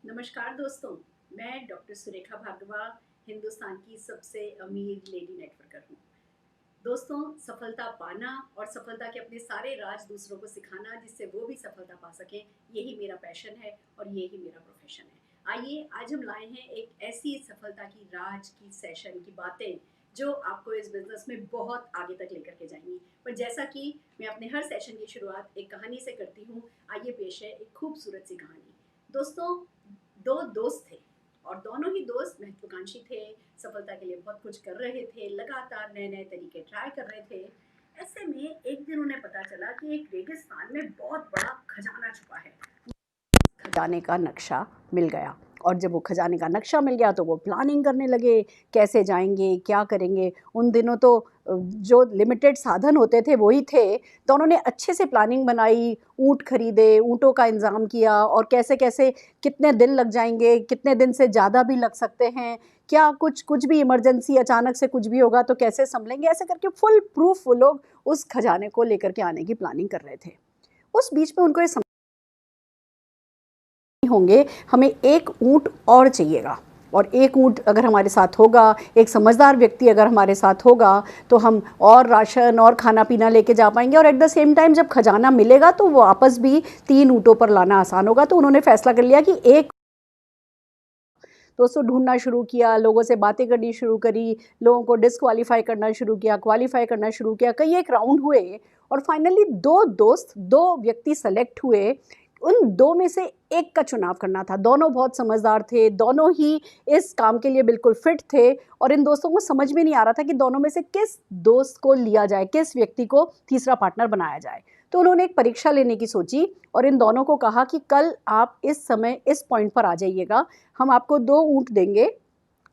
नमस्कार दोस्तों, मैं डॉक्टर सुरेखा भार्गवा, हिंदुस्तान की सबसे अमीर लेडी नेटवर्कर हूँ। दोस्तों, सफलता पाना और सफलता के अपने सारे राज दूसरों को सिखाना जिससे वो भी सफलता पा सकें, यही मेरा पैशन है और यही मेरा प्रोफेशन है। आइए आज हम लाए हैं एक ऐसी सफलता की राज की सेशन की बातें जो आपको इस बिज़नेस में बहुत आगे तक लेकर के जाएँगी। पर जैसा कि मैं अपने हर सेशन की शुरुआत एक कहानी से करती हूँ, आइए पेश है एक खूबसूरत सी कहानी। दोस्तों, 2 दोस्त थे और दोनों ही दोस्त महत्वाकांक्षी थे, सफलता के लिए बहुत कुछ कर रहे थे, लगातार नए-नए तरीके ट्राई कर रहे थे। ऐसे में एक दिन उन्हें पता चला कि एक रेगिस्तान में बहुत बड़ा खजाना छुपा है। खजाने का नक्शा मिल गया और जब वो खजाने का नक्शा मिल गया तो वो प्लानिंग करने लगे, कैसे जाएँगे, क्या करेंगे। उन दिनों तो जो लिमिटेड साधन होते थे वही थे, तो उन्होंने अच्छे से प्लानिंग बनाई, ऊँट खरीदे, ऊँटों का इंतज़ाम किया और कैसे-कैसे कितने दिन लग जाएँगे, कितने दिन से ज़्यादा भी लग सकते हैं, क्या कुछ कुछ भी इमरजेंसी अचानक से कुछ भी होगा तो कैसे सँभलेंगे, ऐसे करके फुल प्रूफ वो लोग उस खजाने को लेकर के आने की प्लानिंग कर रहे थे। उस बीच में उनको ये होंगे, हमें एक ऊँट और चाहिएगा और एक ऊँट अगर हमारे साथ होगा, एक समझदार व्यक्ति अगर हमारे साथ होगा, तो हम और राशन और खाना-पीना लेके जा पाएँगे और एट द सेम टाइम जब खजाना मिलेगा तो वापस भी 3 ऊँटों पर लाना आसान होगा। तो उन्होंने फैसला कर लिया कि एक दोस्तों ढूँढना शुरू किया, लोगों से बातें करनी शुरू करी, लोगों को डिस्क्वालीफ़ाई करना शुरू किया, क्वालीफ़ाई करना शुरू किया, कई एक राउंड हुए और फाइनली 2 दोस्त, 2 व्यक्ति सेलेक्ट हुए। उन 2 में से एक का चुनाव करना था। दोनों बहुत समझदार थे, दोनों ही इस काम के लिए बिल्कुल फिट थे और इन दोस्तों को समझ में नहीं आ रहा था कि दोनों में से किस दोस्त को लिया जाए, किस व्यक्ति को तीसरा पार्टनर बनाया जाए। तो उन्होंने एक परीक्षा लेने की सोची और इन दोनों को कहा कि कल आप इस समय इस पॉइंट पर आ जाइएगा, हम आपको 2 ऊँट देंगे,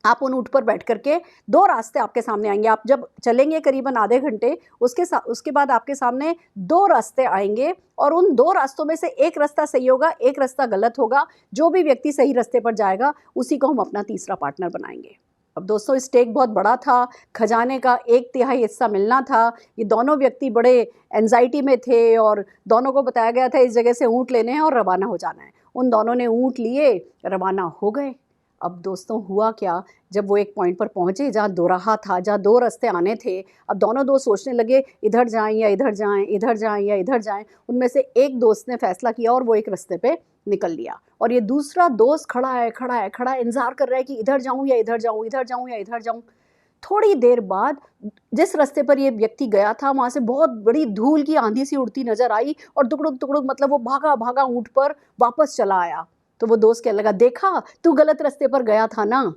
आप उन ऊँट पर बैठ कर के 2 रास्ते आपके सामने आएँगे। आप जब चलेंगे करीबन आधे घंटे, उसके बाद आपके सामने 2 रास्ते आएँगे और उन 2 रास्तों में से एक रास्ता सही होगा, एक रास्ता गलत होगा। जो भी व्यक्ति सही रास्ते पर जाएगा, उसी को हम अपना तीसरा पार्टनर बनाएँगे। अब दोस्तों स्टेक बहुत बड़ा था, खजाने का 1/3 हिस्सा मिलना था। ये दोनों व्यक्ति बड़े एंग्ज़ायटी में थे और दोनों को बताया गया था इस जगह से ऊँट लेने हैं और रवाना हो जाना है। उन दोनों ने ऊँट लिए, रवाना हो गए। अब दोस्तों हुआ क्या, जब वो एक पॉइंट पर पहुँचे जहाँ दोराहा था, जहाँ 2 रास्ते आने थे, अब दोनों दोस्त सोचने लगे इधर जाएँ या इधर जाएँ, इधर जाएँ या इधर जाएँ। उनमें से एक दोस्त ने फैसला किया और वो एक रास्ते पे निकल लिया और ये दूसरा दोस्त खड़ा है, इंतज़ार कर रहा है कि इधर जाऊँ या इधर जाऊँ, इधर जाऊँ या इधर जाऊँ। थोड़ी देर बाद जिस रास्ते पर ये व्यक्ति गया था, वहाँ से बहुत बड़ी धूल की आँधी सी उड़ती नज़र आई और दुकड़ुक-दुकड़ुक मतलब वो भागा-भागा ऊँट पर वापस चला आया। तो वो दोस्त कहने लगा, "देखा, तू गलत रास्ते पर गया था ना?"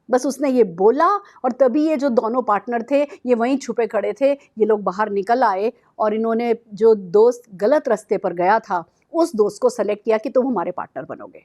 बस उसने ये बोला और तभी ये जो दोनों पार्टनर थे, ये वहीं छुपे खड़े थे। ये लोग बाहर निकल आए और इन्होंने जो दोस्त गलत रास्ते पर गया था, उस दोस्त को सेलेक्ट किया कि तुम हमारे पार्टनर बनोगे।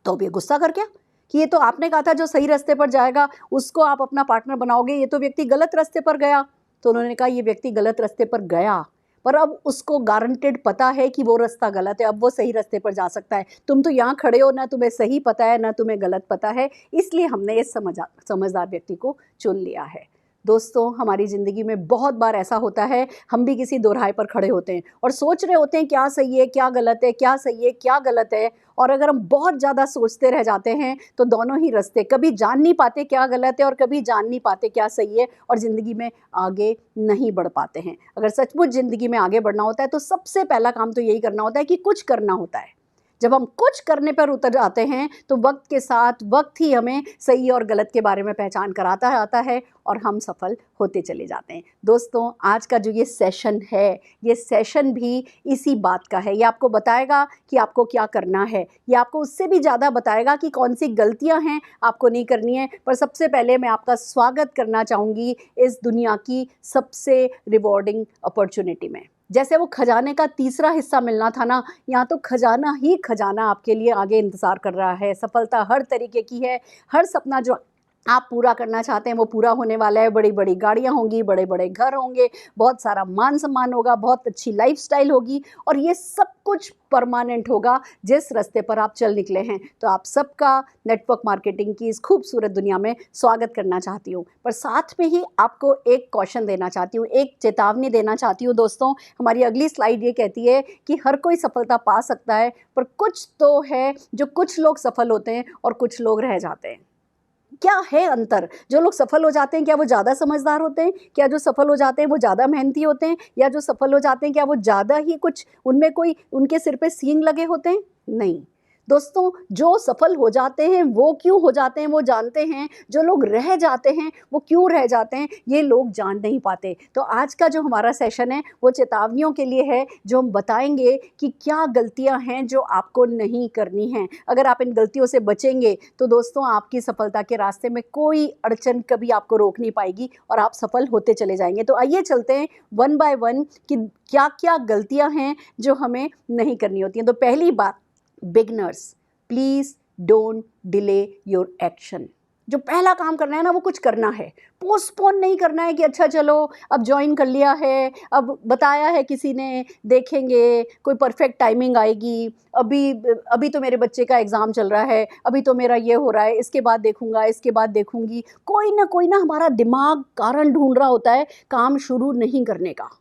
तो अब ये गुस्सा कर गया कि ये तो आपने कहा था जो सही रास्ते पर जाएगा उसको आप अपना पार्टनर बनाओगे, ये तो व्यक्ति गलत रास्ते पर गया। तो उन्होंने कहा ये व्यक्ति गलत रास्ते पर गया, पर अब उसको गारंटेड पता है कि वो रास्ता गलत है, अब वो सही रास्ते पर जा सकता है। तुम तो यहाँ खड़े हो, ना तुम्हें सही पता है ना तुम्हें गलत पता है, इसलिए हमने इस समझदार व्यक्ति को चुन लिया है। दोस्तों, हमारी ज़िंदगी में बहुत बार ऐसा होता है, हम भी किसी दोराहे पर खड़े होते हैं और सोच रहे होते हैं क्या सही है, क्या गलत है, क्या सही है, क्या गलत है। और अगर हम बहुत ज़्यादा सोचते रह जाते हैं तो दोनों ही रास्ते कभी जान नहीं पाते क्या गलत है और कभी जान नहीं पाते क्या सही है और ज़िंदगी में आगे नहीं बढ़ पाते हैं। अगर सचमुच ज़िंदगी में आगे बढ़ना होता है तो सबसे पहला काम तो यही करना होता है कि कुछ करना होता है। जब हम कुछ करने पर उतर जाते हैं तो वक्त के साथ वक्त ही हमें सही और गलत के बारे में पहचान कराता आता है और हम सफल होते चले जाते हैं। दोस्तों, आज का जो ये सेशन है, ये सेशन भी इसी बात का है। ये आपको बताएगा कि आपको क्या करना है, ये आपको उससे भी ज़्यादा बताएगा कि कौन सी गलतियां हैं आपको नहीं करनी है। पर सबसे पहले मैं आपका स्वागत करना चाहूँगी इस दुनिया की सबसे रिवॉर्डिंग अपॉर्चुनिटी में। जैसे वो खजाने का तीसरा हिस्सा मिलना था ना, यहाँ तो खजाना ही खजाना आपके लिए आगे इंतज़ार कर रहा है। सफलता हर तरीके की है, हर सपना जो आप पूरा करना चाहते हैं वो पूरा होने वाला है। बड़ी बड़ी गाड़ियाँ होंगी, बड़े बड़े घर होंगे, बहुत सारा मान सम्मान होगा, बहुत अच्छी लाइफस्टाइल होगी और ये सब कुछ परमानेंट होगा जिस रास्ते पर आप चल निकले हैं। तो आप सबका नेटवर्क मार्केटिंग की इस खूबसूरत दुनिया में स्वागत करना चाहती हूँ, पर साथ में ही आपको एक कॉशन देना चाहती हूँ, एक चेतावनी देना चाहती हूँ। दोस्तों, हमारी अगली स्लाइड ये कहती है कि हर कोई सफलता पा सकता है, पर कुछ तो है जो कुछ लोग सफल होते हैं और कुछ लोग रह जाते हैं। क्या है अंतर? जो लोग सफल हो जाते हैं क्या वो ज़्यादा समझदार होते हैं? क्या जो सफल हो जाते हैं वो ज़्यादा मेहनती होते हैं? या जो सफल हो जाते हैं क्या वो ज़्यादा ही कुछ उनमें कोई उनके सिर पे सींग लगे होते हैं? नहीं दोस्तों, जो सफल हो जाते हैं वो क्यों हो जाते हैं वो जानते हैं, जो लोग रह जाते हैं वो क्यों रह जाते हैं ये लोग जान नहीं पाते। तो आज का जो हमारा सेशन है वो चेतावनियों के लिए है, जो हम बताएंगे कि क्या गलतियां हैं जो आपको नहीं करनी हैं। अगर आप इन गलतियों से बचेंगे तो दोस्तों आपकी सफलता के रास्ते में कोई अड़चन कभी आपको रोक नहीं पाएगी और आप सफल होते चले जाएंगे। तो आइए चलते हैं वन बाय वन कि क्या क्या गलतियां हैं जो हमें नहीं करनी होती हैं। तो पहली बात, beginners please don't delay your action. जो पहला काम करना है ना वो कुछ करना है, पोस्टपोन नहीं करना है कि अच्छा चलो अब ज्वाइन कर लिया है, अब बताया है किसी ने, देखेंगे कोई परफेक्ट टाइमिंग आएगी, अभी अभी तो मेरे बच्चे का एग्ज़ाम चल रहा है, अभी तो मेरा ये हो रहा है, इसके बाद देखूंगा, इसके बाद देखूंगी। कोई ना हमारा दिमाग कारण ढूंढ रहा होता है काम शुरू नहीं करने का,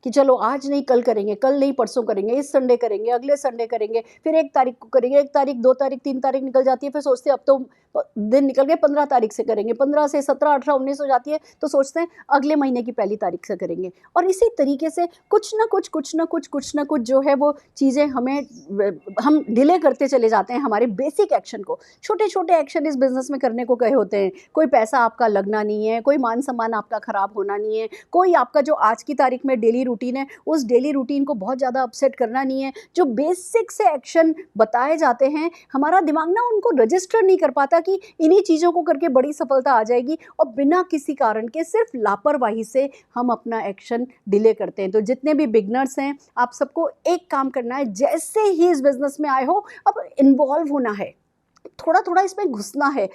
कि चलो आज नहीं कल करेंगे, कल नहीं परसों करेंगे, इस संडे करेंगे, अगले संडे करेंगे, फिर 1 तारीख को करेंगे, 1 तारीख 2 तारीख 3 तारीख निकल जाती है, फिर सोचते हैं अब तो दिन निकल गए, 15 तारीख से करेंगे, 15 से 17 18 19 हो जाती है तो सोचते हैं अगले महीने की पहली तारीख से करेंगे। और इसी तरीके से कुछ ना कुछ जो है वो चीज़ें हम डिले करते चले जाते हैं हमारे बेसिक एक्शन को। छोटे छोटे एक्शन इस बिज़नेस में करने को कहे होते हैं। कोई पैसा आपका लगना नहीं है, कोई मान सम्मान आपका ख़राब होना नहीं है, कोई आपका जो आज की तारीख में डेली रूटीन है उस डेली रूटीन को बहुत ज़्यादा अपसेट करना नहीं है। जो बेसिक से एक्शन बताए जाते हैं हमारा दिमाग ना उनको रजिस्टर नहीं कर पाता कि इन्हीं चीज़ों को करके बड़ी सफलता आ जाएगी, और बिना किसी कारण के सिर्फ लापरवाही से हम अपना एक्शन डिले करते हैं। तो जितने भी बिगनर्स हैं आप सबको एक काम करना है, जैसे ही इस बिजनेस में आए हो अब इन्वॉल्व होना है, थोड़ा थोड़ा इसमें घुसना है।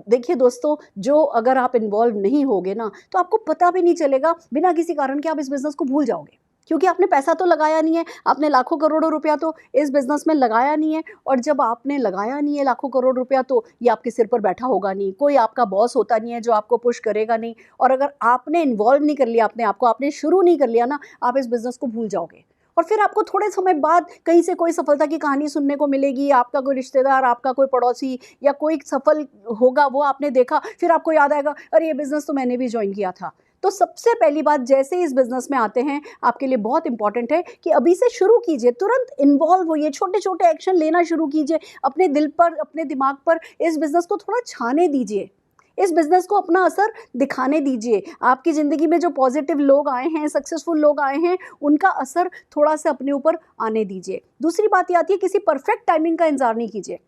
देखिए दोस्तों, जो अगर आप इन्वॉल्व नहीं होगे ना तो आपको पता भी नहीं चलेगा, बिना किसी कारण के आप इस बिज़नेस को भूल जाओगे, क्योंकि आपने पैसा तो लगाया नहीं है, आपने लाखों करोड़ों रुपया तो इस बिज़नेस में लगाया नहीं है। और जब आपने लगाया नहीं है लाखों करोड़ रुपया तो ये आपके सिर पर बैठा होगा नहीं, कोई आपका बॉस होता नहीं है जो आपको पुश करेगा नहीं। और अगर आपने इन्वॉल्व नहीं कर लिया अपने आप को, आपने शुरू नहीं कर लिया ना, आप इस बिज़नेस को भूल जाओगे। और फिर आपको थोड़े समय बाद कहीं से कोई सफलता की कहानी सुनने को मिलेगी, आपका कोई रिश्तेदार, आपका कोई पड़ोसी या कोई सफल होगा, वो आपने देखा, फिर आपको याद आएगा अरे ये बिज़नेस तो मैंने भी ज्वाइन किया था। तो सबसे पहली बात, जैसे इस बिज़नेस में आते हैं आपके लिए बहुत इंपॉर्टेंट है कि अभी से शुरू कीजिए, तुरंत इन्वॉल्व होइए, छोटे छोटे एक्शन लेना शुरू कीजिए, अपने दिल पर, अपने दिमाग पर इस बिज़नेस को थोड़ा छाने दीजिए, इस बिज़नेस को अपना असर दिखाने दीजिए। आपकी ज़िंदगी में जो पॉजिटिव लोग आए हैं, सक्सेसफुल लोग आए हैं, उनका असर थोड़ा सा अपने ऊपर आने दीजिए। दूसरी बात ये आती है, किसी परफेक्ट टाइमिंग का इंतजार नहीं कीजिए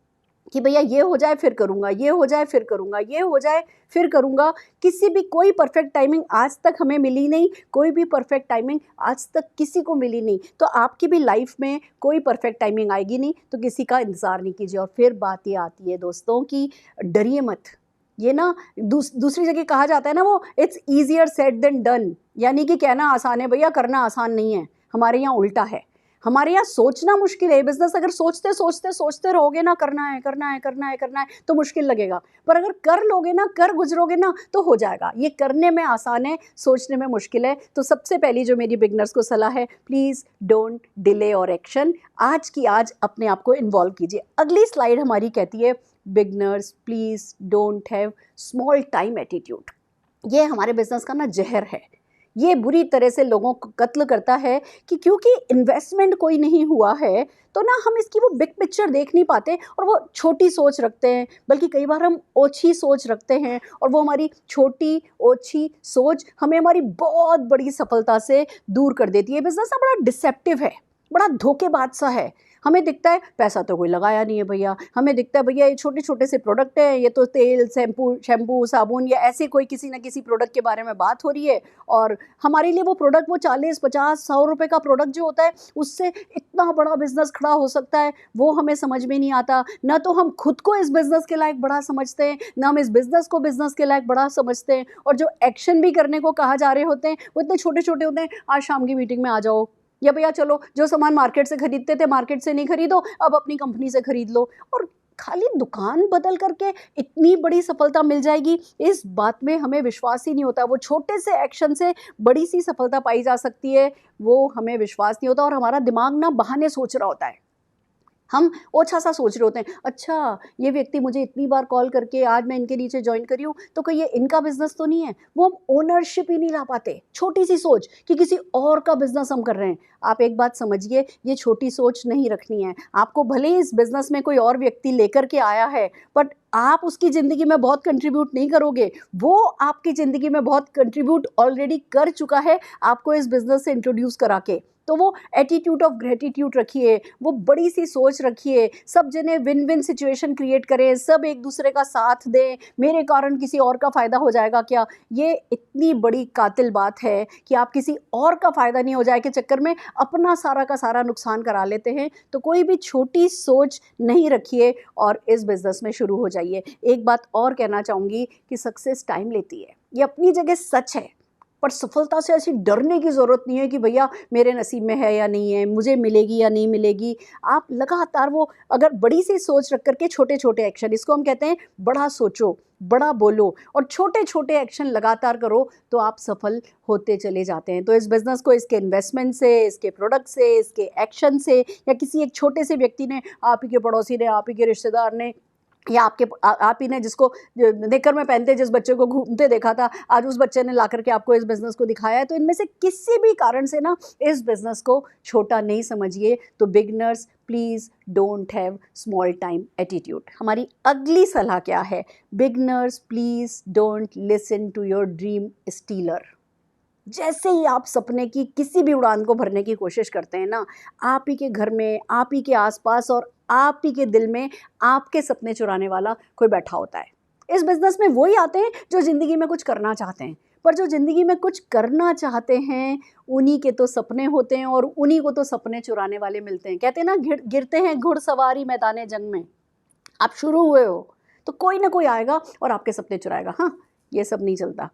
कि भैया ये हो जाए फिर करूँगा, ये हो जाए फिर करूँगा, ये हो जाए फिर करूँगा। किसी भी कोई परफेक्ट टाइमिंग आज तक हमें मिली नहीं, कोई भी परफेक्ट टाइमिंग आज तक किसी को मिली नहीं। तो आपकी भी लाइफ में कोई परफेक्ट टाइमिंग आएगी नहीं, तो किसी का इंतज़ार नहीं कीजिए। और फिर बात ये आती है दोस्तों कि डरिए मत। ये ना दूसरी जगह कहा जाता है ना, वो it's easier said than done, यानी कि कहना आसान है भैया, करना आसान नहीं है। हमारे यहाँ उल्टा है, हमारे यहाँ सोचना मुश्किल है। बिजनेस अगर सोचते सोचते सोचते रहोगे ना, करना है करना है करना है करना है, तो मुश्किल लगेगा। पर अगर कर लोगे ना, कर गुजरोगे ना, तो हो जाएगा। ये करने में आसान है, सोचने में मुश्किल है। तो सबसे पहली जो मेरी बिगनर्स को सलाह है, प्लीज़ डोंट डिले और एक्शन। आज की आज अपने आप को इन्वॉल्व कीजिए। अगली स्लाइड हमारी कहती है, beginners please don't have small time attitude. ये हमारे बिजनेस का ना जहर है। ये बुरी तरह से लोगों को कत्ल करता है कि क्योंकि इन्वेस्टमेंट कोई नहीं हुआ है तो ना हम इसकी वो बिग पिक्चर देख नहीं पाते और वो छोटी सोच रखते हैं, बल्कि कई बार हम ओछी सोच रखते हैं और वो हमारी छोटी ओछी सोच हमें हमारी बहुत बड़ी सफलता से दूर कर देती है। बिजनेस ना बड़ा डिसेप्टिव है, बड़ा धोखेबाज सा है। हमें दिखता है पैसा तो कोई लगाया नहीं है भैया, हमें दिखता है भैया ये छोटे छोटे से प्रोडक्ट हैं, ये तो तेल शैम्पू साबुन या ऐसे कोई किसी ना किसी प्रोडक्ट के बारे में बात हो रही है, और हमारे लिए वो प्रोडक्ट वो 40 50 100 रुपए का प्रोडक्ट जो होता है उससे इतना बड़ा बिजनेस खड़ा हो सकता है, वो हमें समझ में नहीं आता। ना तो हम खुद को इस बिजनेस के लायक बड़ा समझते हैं, ना हम इस बिजनेस को बिजनेस के लायक बड़ा समझते हैं, और जो एक्शन भी करने को कहा जा रहे होते हैं वो इतने छोटे छोटे होते हैं। आज शाम की मीटिंग में आ जाओ, या भैया चलो जो सामान मार्केट से खरीदते थे मार्केट से नहीं खरीदो, अब अपनी कंपनी से खरीद लो, और खाली दुकान बदल करके इतनी बड़ी सफलता मिल जाएगी, इस बात में हमें विश्वास ही नहीं होता। वो छोटे से एक्शन से बड़ी सी सफलता पाई जा सकती है, वो हमें विश्वास नहीं होता, और हमारा दिमाग ना बहाने सोच रहा होता है। हम ओछा सा सोच रहे होते हैं, अच्छा ये व्यक्ति मुझे इतनी बार कॉल करके आज मैं इनके नीचे ज्वाइन करी हूँ, तो कोई ये इनका बिजनेस तो नहीं है। वो हम ओनरशिप ही नहीं ला पाते, छोटी सी सोच कि किसी और का बिजनेस हम कर रहे हैं। आप एक बात समझिए, ये छोटी सोच नहीं रखनी है आपको। भले ही इस बिजनेस में कोई और व्यक्ति लेकर के आया है, बट आप उसकी ज़िंदगी में बहुत कंट्रीब्यूट नहीं करोगे, वो आपकी ज़िंदगी में बहुत कंट्रीब्यूट ऑलरेडी कर चुका है आपको इस बिजनेस से इंट्रोड्यूस करा के। तो वो एटीट्यूड ऑफ ग्रेटिट्यूड रखिए, वो बड़ी सी सोच रखिए, सब जने विन विन सिचुएशन क्रिएट करें, सब एक दूसरे का साथ दें, मेरे कारण किसी और का फ़ायदा हो जाएगा क्या, ये इतनी बड़ी कातिल बात है कि आप किसी और का फ़ायदा नहीं हो जाए के चक्कर में अपना सारा का सारा नुकसान करा लेते हैं। तो कोई भी छोटी सोच नहीं रखिए और इस बिज़नेस में शुरू हो जाइए। एक बात और कहना चाहूँगी कि सक्सेस टाइम लेती है, ये अपनी जगह सच है, पर सफलता से ऐसी डरने की ज़रूरत नहीं है कि भैया मेरे नसीब में है या नहीं है, मुझे मिलेगी या नहीं मिलेगी। आप लगातार वो अगर बड़ी सी सोच रख करके छोटे छोटे एक्शन, इसको हम कहते हैं बड़ा सोचो, बड़ा बोलो और छोटे छोटे एक्शन लगातार करो, तो आप सफल होते चले जाते हैं। तो इस बिज़नेस को इसके इन्वेस्टमेंट से, इसके प्रोडक्ट से, इसके एक्शन से, या किसी एक छोटे से व्यक्ति ने, आप ही के पड़ोसी ने, आप ही के रिश्तेदार ने, या आप ही ने जिसको निकर में पहनते जिस बच्चे को घूमते देखा था, आज उस बच्चे ने ला करके आपको इस बिज़नेस को दिखाया है। तो इनमें से किसी भी कारण से ना इस बिज़नेस को छोटा नहीं समझिए। तो beginners please don't have small time attitude. हमारी अगली सलाह क्या है? Beginners please don't listen to your dream stealer. जैसे ही आप सपने की किसी भी उड़ान को भरने की कोशिश करते हैं ना, आप ही के घर में, आप ही के आसपास और आप ही के दिल में आपके सपने चुराने वाला कोई बैठा होता है। इस बिज़नेस में वही आते हैं जो ज़िंदगी में कुछ करना चाहते हैं, पर जो ज़िंदगी में कुछ करना चाहते हैं उन्हीं के तो सपने होते हैं और उन्हीं को तो सपने चुराने वाले मिलते हैं। कहते हैं ना, गिरते हैं घुड़सवारी मैदाने जंग में। आप शुरू हुए हो तो कोई ना कोई आएगा और आपके सपने चुराएगा। हाँ, ये सब नहीं चलता,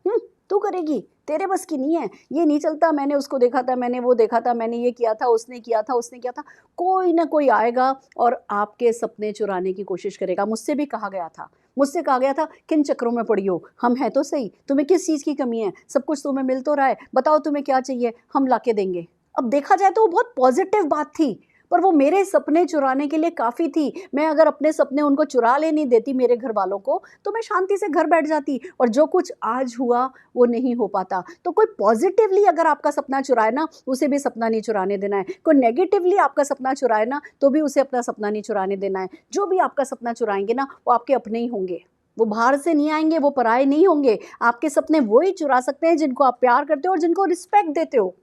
तू करेगी, तेरे बस की नहीं है, ये नहीं चलता, मैंने उसको देखा था, मैंने वो देखा था, मैंने ये किया था, उसने किया था, उसने किया था। कोई ना कोई आएगा और आपके सपने चुराने की कोशिश करेगा। मुझसे भी कहा गया था, मुझसे कहा गया था, किन चक्रों में पड़ी हो, हम हैं तो सही, तुम्हें किस चीज़ की कमी है, सब कुछ तुम्हें मिल तो रहा है, बताओ तुम्हें क्या चाहिए, हम ला के देंगे। अब देखा जाए तो वो बहुत पॉजिटिव बात थी, पर वो मेरे सपने चुराने के लिए काफ़ी थी। मैं अगर अपने सपने उनको चुरा ले नहीं देती मेरे घर वालों को, तो मैं शांति से घर बैठ जाती, और जो कुछ आज हुआ वो नहीं हो पाता। तो कोई पॉजिटिवली अगर आपका सपना चुराए ना, उसे भी सपना नहीं चुराने देना है। कोई नेगेटिवली आपका सपना चुराए ना, तो भी उसे अपना सपना नहीं चुराने देना है। जो भी आपका सपना चुराएंगे ना, वो आपके अपने ही होंगे, वो बाहर से नहीं आएंगे, वो पराये नहीं होंगे। आपके सपने वही चुरा सकते हैं जिनको आप प्यार करते हो और जिनको रिस्पेक्ट देते हो।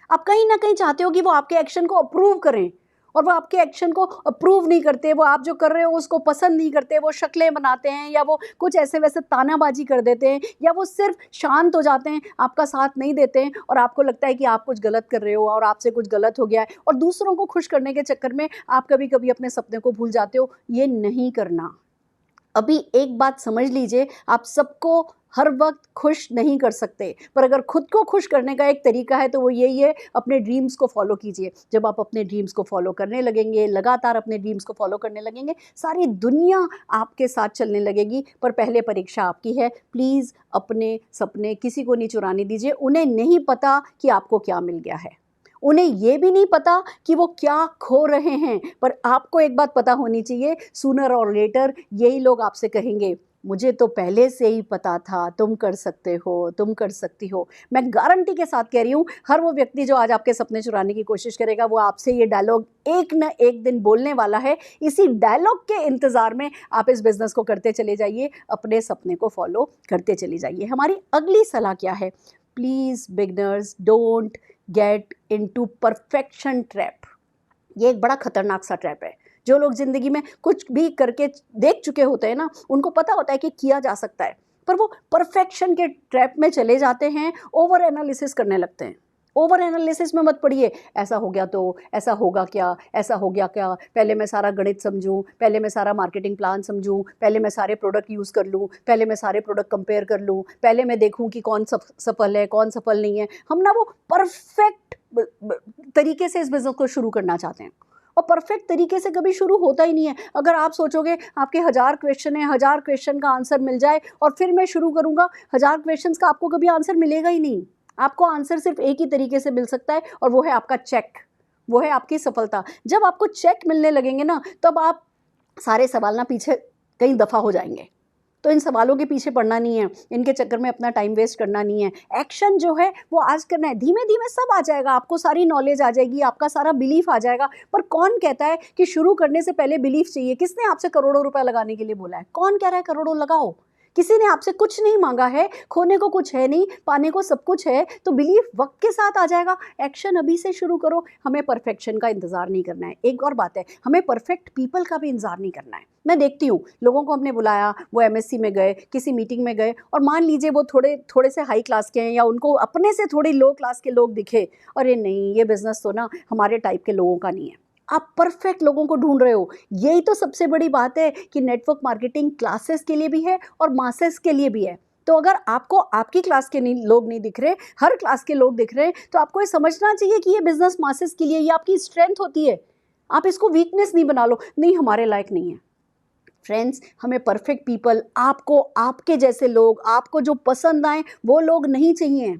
आप कहीं ना कहीं चाहते हो कि वो आपके एक्शन को अप्रूव करें, और वो आपके एक्शन को अप्रूव नहीं करते, वो आप जो कर रहे हो उसको पसंद नहीं करते, वो शक्लें बनाते हैं, या वो कुछ ऐसे वैसे तानाबाजी कर देते हैं, या वो सिर्फ शांत हो जाते हैं, आपका साथ नहीं देते हैं, और आपको लगता है कि आप कुछ गलत कर रहे हो और आपसे कुछ गलत हो गया है, और दूसरों को खुश करने के चक्कर में आप कभी कभी अपने सपने को भूल जाते हो। ये नहीं करना। अभी एक बात समझ लीजिए, आप सबको हर वक्त खुश नहीं कर सकते, पर अगर खुद को खुश करने का एक तरीका है तो वो यही है, अपने ड्रीम्स को फॉलो कीजिए। जब आप अपने ड्रीम्स को फॉलो करने लगेंगे, लगातार अपने ड्रीम्स को फॉलो करने लगेंगे, सारी दुनिया आपके साथ चलने लगेगी। पर पहले परीक्षा आपकी है। प्लीज़ अपने सपने किसी को नहीं चुराने दीजिए। उन्हें नहीं पता कि आपको क्या मिल गया है, उन्हें ये भी नहीं पता कि वो क्या खो रहे हैं, पर आपको एक बात पता होनी चाहिए, सूनर और लेटर यही लोग आपसे कहेंगे, मुझे तो पहले से ही पता था, तुम कर सकते हो, तुम कर सकती हो। मैं गारंटी के साथ कह रही हूँ, हर वो व्यक्ति जो आज आपके सपने चुराने की कोशिश करेगा, वो आपसे ये डायलॉग एक न एक दिन बोलने वाला है। इसी डायलॉग के इंतज़ार में आप इस बिज़नेस को करते चले जाइए, अपने सपने को फॉलो करते चले जाइए। हमारी अगली सलाह क्या है? Please beginners don't get into perfection trap. ये एक बड़ा खतरनाक सा ट्रैप है। जो लोग ज़िंदगी में कुछ भी करके देख चुके होते हैं ना, उनको पता होता है कि किया जा सकता है, पर वो परफेक्शन के ट्रैप में चले जाते हैं, ओवर एनालिसिस करने लगते हैं। ओवर एनालिसिस में मत पड़िए, ऐसा हो गया तो ऐसा होगा क्या, ऐसा हो गया क्या, पहले मैं सारा गणित समझूं, पहले मैं सारा मार्केटिंग प्लान समझूं, पहले मैं सारे प्रोडक्ट यूज़ कर लूं, पहले मैं सारे प्रोडक्ट कंपेयर कर लूं, पहले मैं देखूं कि कौन सफल है कौन सफल नहीं है। हम ना वो परफेक्ट तरीके से इस बिज़नेस को शुरू करना चाहते हैं, और परफेक्ट तरीके से कभी शुरू होता ही नहीं है। अगर आप सोचोगे आपके 1000 क्वेश्चन है, 1000 क्वेश्चन का आंसर मिल जाए और फिर मैं शुरू करूँगा, 1000 क्वेश्चन का आपको कभी आंसर मिलेगा ही नहीं। आपको आंसर सिर्फ एक ही तरीके से मिल सकता है, और वो है आपका चेक, वो है आपकी सफलता। जब आपको चेक मिलने लगेंगे ना, तब आप सारे सवाल ना पीछे कहीं दफ़ा हो जाएंगे। तो इन सवालों के पीछे पड़ना नहीं है, इनके चक्कर में अपना टाइम वेस्ट करना नहीं है। एक्शन जो है वो आज करना है। धीमे धीमे सब आ जाएगा, आपको सारी नॉलेज आ जाएगी, आपका सारा बिलीफ आ जाएगा। पर कौन कहता है कि शुरू करने से पहले बिलीफ चाहिए? किसने आपसे करोड़ों रुपए लगाने के लिए बोला है? कौन कह रहा है करोड़ों लगाओ? किसी ने आपसे कुछ नहीं मांगा है, खोने को कुछ है नहीं, पाने को सब कुछ है। तो बिलीफ वक्त के साथ आ जाएगा। एक्शन अभी से शुरू करो। हमें परफेक्शन का इंतजार नहीं करना है। एक और बात है, हमें परफेक्ट पीपल का भी इंतजार नहीं करना है। मैं देखती हूँ लोगों को हमने बुलाया, वो एमएससी में गए, किसी मीटिंग में गए, और मान लीजिए वो थोड़े थोड़े से हाई क्लास के हैं, या उनको अपने से थोड़ी लो क्लास के लोग दिखे, अरे नहीं ये बिजनेस तो ना हमारे टाइप के लोगों का नहीं है। आप परफेक्ट लोगों को ढूंढ रहे हो। यही तो सबसे बड़ी बात है कि नेटवर्क मार्केटिंग क्लासेस के लिए भी है और मासेस के लिए भी है। तो अगर आपको आपकी क्लास के लोग नहीं दिख रहे, हर क्लास के लोग दिख रहे हैं, तो आपको ये समझना चाहिए कि ये बिजनेस मासेस के लिए, ये आपकी स्ट्रेंथ होती है। आप इसको वीकनेस नहीं बना लो, नहीं हमारे लायक नहीं है। फ्रेंड्स, हमें परफेक्ट पीपल, आपको आपके जैसे लोग, आपको जो पसंद आए वो लोग नहीं चाहिए।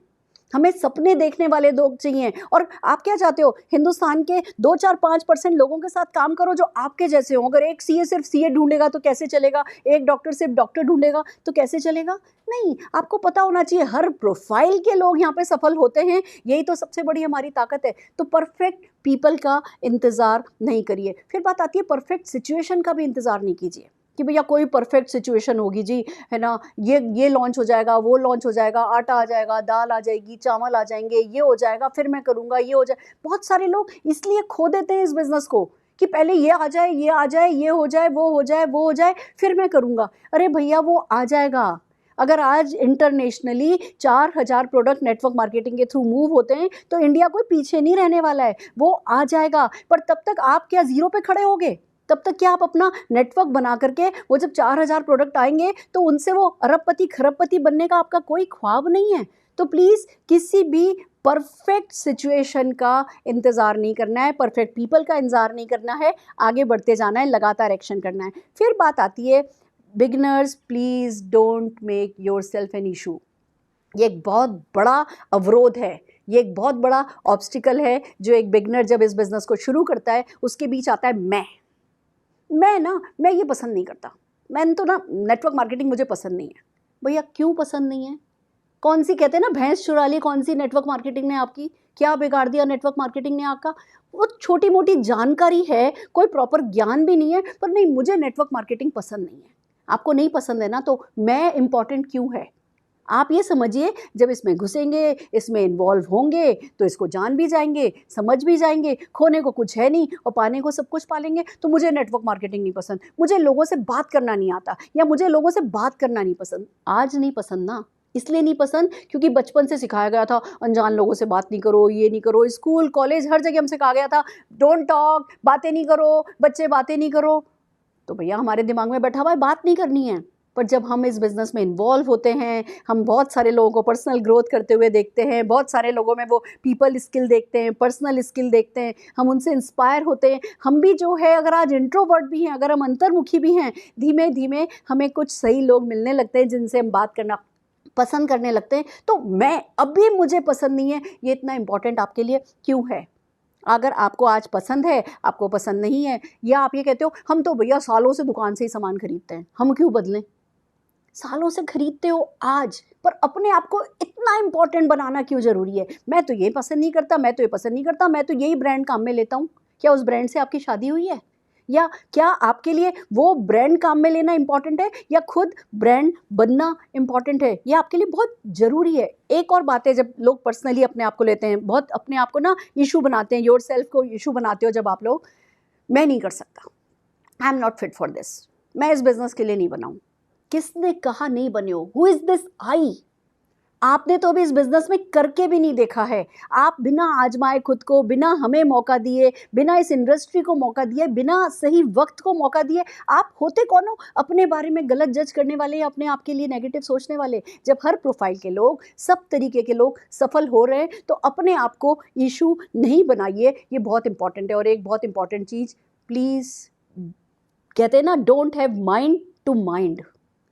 हमें सपने देखने वाले लोग चाहिए। और आप क्या चाहते हो? हिंदुस्तान के 2-4-5% लोगों के साथ काम करो जो आपके जैसे हो। अगर एक सीए सिर्फ सीए ढूंढेगा तो कैसे चलेगा? एक डॉक्टर सिर्फ डॉक्टर ढूंढेगा तो कैसे चलेगा? नहीं, आपको पता होना चाहिए हर प्रोफाइल के लोग यहाँ पे सफल होते हैं। यही तो सबसे बड़ी हमारी ताकत है। तो परफेक्ट पीपल का इंतज़ार नहीं करिए। फिर बात आती है परफेक्ट सिचुएशन का भी इंतज़ार नहीं कीजिए कि भैया कोई परफेक्ट सिचुएशन होगी जी, है ना, ये लॉन्च हो जाएगा, वो लॉन्च हो जाएगा, आटा आ जाएगा, दाल आ जाएगी, चावल आ जाएंगे, ये हो जाएगा, फिर मैं करूँगा, ये हो जाए। बहुत सारे लोग इसलिए खो देते हैं इस बिज़नेस को कि पहले ये आ जाए, ये आ जाए, ये हो जाए, वो हो जाए, वो हो जाए, फिर मैं करूँगा। अरे भैया वो आ जाएगा। अगर आज इंटरनेशनली 4000 प्रोडक्ट नेटवर्क मार्केटिंग के थ्रू मूव होते हैं तो इंडिया कोई पीछे नहीं रहने वाला है, वो आ जाएगा। पर तब तक आप क्या ज़ीरो पे खड़े होगे? तब तक क्या आप अपना नेटवर्क बना करके, वो जब 4000 प्रोडक्ट आएंगे तो उनसे वो अरबपति खरबपति बनने का आपका कोई ख्वाब नहीं है। तो प्लीज़ किसी भी परफेक्ट सिचुएशन का इंतज़ार नहीं करना है, परफेक्ट पीपल का इंतज़ार नहीं करना है, आगे बढ़ते जाना है, लगातार एक्शन करना है। फिर बात आती है beginners, please don't make yourself an issue. ये एक बहुत बड़ा अवरोध है, ये एक बहुत बड़ा ऑब्स्टिकल है जो एक बिगनर जब इस बिज़नेस को शुरू करता है उसके बीच आता है। मैं ये पसंद नहीं करता, मैंने तो ना नेटवर्क मार्केटिंग मुझे पसंद नहीं है। भैया क्यों पसंद नहीं है? कौन सी, कहते हैं ना भैंस चुरा ली, कौन सी नेटवर्क मार्केटिंग ने आपकी? क्या बिगाड़ दिया नेटवर्क मार्केटिंग ने आपका? वो छोटी मोटी जानकारी है, कोई प्रॉपर ज्ञान भी नहीं है, पर नहीं मुझे नेटवर्क मार्केटिंग पसंद नहीं है। आपको नहीं पसंद है ना, तो मैं इम्पॉर्टेंट क्यों है? आप ये समझिए, जब इसमें घुसेंगे, इसमें इन्वॉल्व होंगे तो इसको जान भी जाएंगे, समझ भी जाएंगे, खोने को कुछ है नहीं और पाने को सब कुछ पालेंगे। तो मुझे नेटवर्क मार्केटिंग नहीं पसंद, मुझे लोगों से बात करना नहीं आता, या मुझे लोगों से बात करना नहीं पसंद। आज नहीं पसंद ना, इसलिए नहीं पसंद क्योंकि बचपन से सिखाया गया था अनजान लोगों से बात नहीं करो, ये नहीं करो। स्कूल कॉलेज हर जगह हमसे कहा गया था डोंट टॉक, बातें नहीं करो, बच्चे बातें नहीं करो। तो भैया हमारे दिमाग में बैठा हुआ है बात नहीं करनी है। पर जब हम इस बिज़नेस में इन्वॉल्व होते हैं, हम बहुत सारे लोगों को पर्सनल ग्रोथ करते हुए देखते हैं, बहुत सारे लोगों में वो पीपल स्किल देखते हैं, पर्सनल स्किल देखते हैं, हम उनसे इंस्पायर होते हैं। हम भी जो है, अगर आज इंट्रोवर्ट भी हैं, अगर हम अंतर्मुखी भी हैं, धीमे धीमे हमें कुछ सही लोग मिलने लगते हैं जिनसे हम बात करना पसंद करने लगते हैं। तो मैं अभी मुझे पसंद नहीं है, ये इतना इम्पोर्टेंट आपके लिए क्यों है? अगर आपको आज पसंद है, आपको पसंद नहीं है, या आप ये कहते हो हम तो भैया सालों से दुकान से ही सामान खरीदते हैं, हम क्यों बदलें? सालों से खरीदते हो आज, पर अपने आप को इतना इम्पोर्टेंट बनाना क्यों ज़रूरी है? मैं तो ये पसंद नहीं करता, मैं तो ये पसंद नहीं करता, मैं तो यही ब्रांड काम में लेता हूँ। क्या उस ब्रांड से आपकी शादी हुई है? या क्या आपके लिए वो ब्रांड काम में लेना इंपॉर्टेंट है या खुद ब्रांड बनना इंपॉर्टेंट है? ये आपके लिए बहुत ज़रूरी है। एक और बात है, जब लोग पर्सनली अपने आप को लेते हैं, बहुत अपने आप को ना इशू बनाते हैं, योर सेल्फ को इशू बनाते हो जब आप लोग, मैं नहीं कर सकता, I am not fit for this, मैं इस बिजनेस के लिए नहीं बना हूँ। किसने कहा नहीं बने हो? Who is this I? आपने तो अभी इस बिजनेस में करके भी नहीं देखा है। आप बिना आजमाए खुद को, बिना हमें मौका दिए, बिना इस इंडस्ट्री को मौका दिए, बिना सही वक्त को मौका दिए, आप होते कौन हो अपने बारे में गलत जज करने वाले या अपने आप के लिए नेगेटिव सोचने वाले? जब हर प्रोफाइल के लोग, सब तरीके के लोग सफल हो रहे हैं तो अपने आप को इशू नहीं बनाइए। ये बहुत इंपॉर्टेंट है। और एक बहुत इंपॉर्टेंट चीज़, प्लीज़, कहते हैं ना, don't have mind to mind.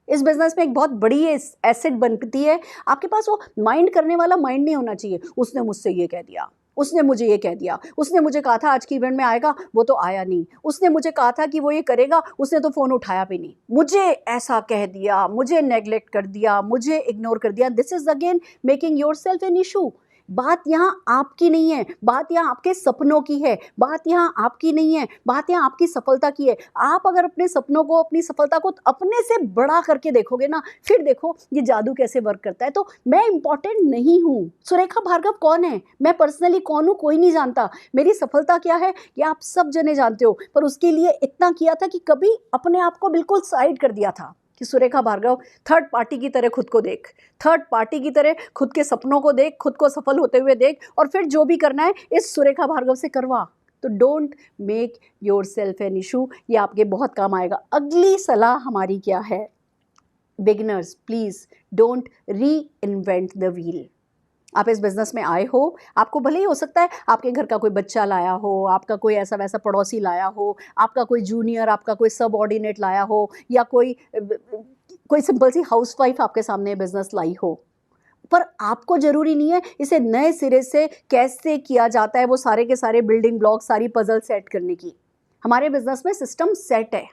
इस बिजनेस में एक बहुत बड़ी एसेट बनती है, आपके पास वो माइंड करने वाला माइंड नहीं होना चाहिए। उसने मुझसे ये कह दिया, उसने मुझे ये कह दिया, उसने मुझे कहा था आज की इवेंट में आएगा, वो तो आया नहीं, उसने मुझे कहा था कि वो ये करेगा, उसने तो फ़ोन उठाया भी नहीं, मुझे ऐसा कह दिया, मुझे नेग्लेक्ट कर दिया, मुझे इग्नोर कर दिया। This is again making your self an issue. बात यहाँ आपकी नहीं है, बात यहाँ आपके सपनों की है, बात यहाँ आपकी नहीं है, बात यहाँ आपकी सफलता की है। आप अगर अपने सपनों को, अपनी सफलता को अपने से बड़ा करके देखोगे ना, फिर देखो ये जादू कैसे वर्क करता है। तो मैं इंपॉर्टेंट नहीं हूँ। सुरेखा भार्गव कौन है? मैं पर्सनली कौन हूँ कोई नहीं जानता। मेरी सफलता क्या है ये आप सब जने जानते हो, पर उसके लिए इतना किया था कि कभी अपने आप को बिल्कुल साइड कर दिया था कि सुरेखा भार्गव, थर्ड पार्टी की तरह खुद को देख, थर्ड पार्टी की तरह खुद के सपनों को देख, खुद को सफल होते हुए देख, और फिर जो भी करना है इस सुरेखा भार्गव से करवा। तो don't make your self an issue, ये आपके बहुत काम आएगा। अगली सलाह हमारी क्या है? बिगिनर्स, प्लीज़ डोंट री इन्वेंट द व्हील। आप इस बिज़नेस में आए हो, आपको भले ही हो सकता है आपके घर का कोई बच्चा लाया हो, आपका कोई ऐसा वैसा पड़ोसी लाया हो, आपका कोई जूनियर, आपका कोई सबऑर्डिनेट लाया हो, या कोई सिंपल सी हाउसवाइफ आपके सामने बिज़नेस लाई हो, पर आपको ज़रूरी नहीं है इसे नए सिरे से कैसे किया जाता है वो सारे के सारे बिल्डिंग ब्लॉक, सारी पजल सेट करने की। हमारे बिज़नेस में सिस्टम सेट है,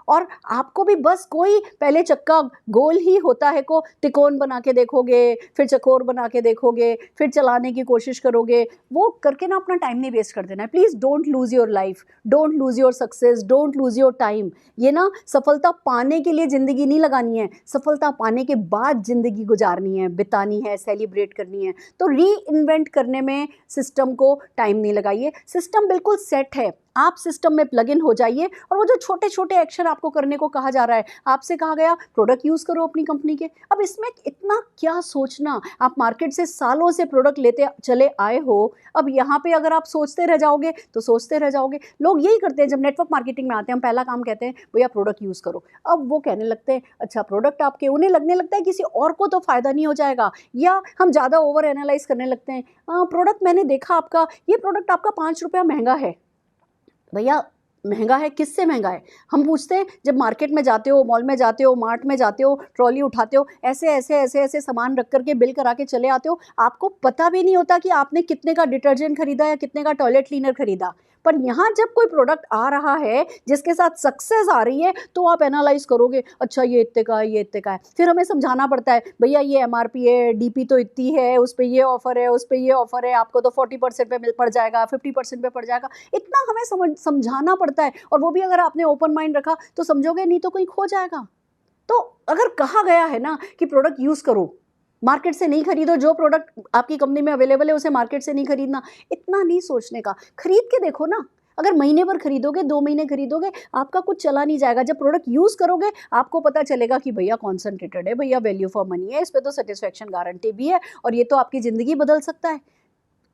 और आपको भी बस कोई पहले चक्का गोल ही होता है को तिकोन बना के देखोगे, फिर चकोर बना के देखोगे, फिर चलाने की कोशिश करोगे, वो करके ना अपना टाइम नहीं वेस्ट कर देना है। Please don't lose your life, don't lose your success, don't lose your time. ये ना सफलता पाने के लिए ज़िंदगी नहीं लगानी है, सफलता पाने के बाद ज़िंदगी गुजारनी है, बितानी है, सेलिब्रेट करनी है। तो री इन्वेंट करने में सिस्टम को टाइम नहीं लगाइए। सिस्टम बिल्कुल सेट है, आप सिस्टम में प्लग इन हो जाइए। और वो जो छोटे छोटे एक्शन आपको करने को कहा जा रहा है, आपसे कहा गया प्रोडक्ट यूज़ करो अपनी कंपनी के, अब इसमें इतना क्या सोचना? आप मार्केट से सालों से प्रोडक्ट लेते चले आए हो, अब यहाँ पे अगर आप सोचते रह जाओगे तो सोचते रह जाओगे। लोग यही करते हैं, जब नेटवर्क मार्केटिंग में आते हैं हम पहला काम कहते हैं भैया प्रोडक्ट यूज़ करो। अब वो कहने लगते हैं अच्छा प्रोडक्ट आपके, उन्हें लगने लगता है किसी और को तो फ़ायदा नहीं हो जाएगा, या हम ज़्यादा ओवर एनालाइज करने लगते हैं, प्रोडक्ट मैंने देखा आपका, ये प्रोडक्ट आपका 5 रुपया महंगा है। भैया महंगा है, किससे महंगा है? हम पूछते हैं जब मार्केट में जाते हो, मॉल में जाते हो, मार्ट में जाते हो, ट्रॉली उठाते हो, ऐसे ऐसे ऐसे ऐसे सामान रख करके बिल करा के चले आते हो, आपको पता भी नहीं होता कि आपने कितने का डिटर्जेंट खरीदा या कितने का टॉयलेट क्लीनर खरीदा। पर यहाँ जब कोई प्रोडक्ट आ रहा है जिसके साथ सक्सेस आ रही है, तो आप एनालाइज करोगे अच्छा ये इतने का है, ये इतने का है। फिर हमें समझाना पड़ता है भैया ये एमआरपी है, डीपी तो इतनी है, उस पर ये ऑफर है, उस पर ये ऑफर है, आपको तो 40% पे मिल पड़ जाएगा, 50% पे पड़ जाएगा। इतना हमें समझाना पड़ता है, और वो भी अगर आपने ओपन माइंड रखा तो समझोगे, नहीं तो कोई खो जाएगा। तो अगर कहा गया है ना कि प्रोडक्ट यूज़ करो, मार्केट से नहीं खरीदो, जो प्रोडक्ट आपकी कंपनी में अवेलेबल है उसे मार्केट से नहीं खरीदना, इतना नहीं सोचने का। खरीद के देखो ना, अगर महीने भर खरीदोगे, 2 महीने खरीदोगे, आपका कुछ चला नहीं जाएगा। जब प्रोडक्ट यूज़ करोगे आपको पता चलेगा कि भैया कॉन्सेंट्रेटेड है, भैया वैल्यू फॉर मनी है, इस पर तो सेटिस्फेक्शन गारंटी भी है, और ये तो आपकी ज़िंदगी बदल सकता है।